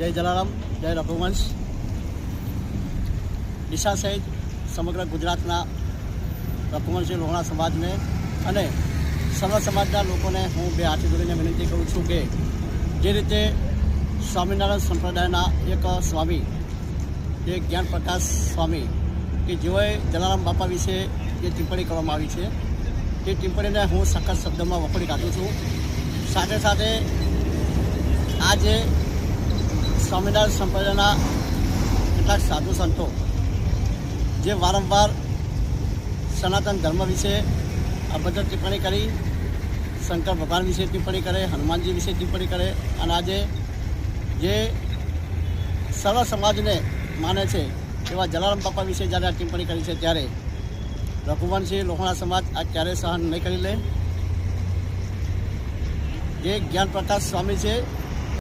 જય જલારામ, જય રઘુવંશ. દિશા સહિત સમગ્ર ગુજરાતના રઘુવંશી લોહાણા સમાજને અને સર્વ સમાજના લોકોને હું બે હાથ જોડીને વિનંતી કરું છું કે જે રીતે સ્વામિનારાયણ સંપ્રદાયના એક સ્વામી જે જ્ઞાન પ્રકાશ સ્વામી કે જેઓએ જલારામ બાપા વિશે જે ટિપ્પણી કરવામાં આવી છે તે ટિપ્પણીને હું સખત શબ્દમાં વખોડી કાઢું છું. સાથે સાથે આજે સ્વામિનારાયણ સંપ્રદાયના કેટલાક સાધુ સંતો જે વારંવાર સનાતન ધર્મ વિશે અભદ્ર ટિપ્પણી કરી, શંકર ભગવાન વિશે ટિપ્પણી કરે, હનુમાનજી વિશે ટિપ્પણી કરે અને આજે જે સર્વ સમાજને માને છે એવા જલારામ બાપા વિશે જ્યારે આ ટિપ્પણી કરી છે ત્યારે રઘુવંશી લોહાણા સમાજ આ ક્યારેય સહન નહીં કરી લે. જે જ્ઞાન પ્રકાશ સ્વામી છે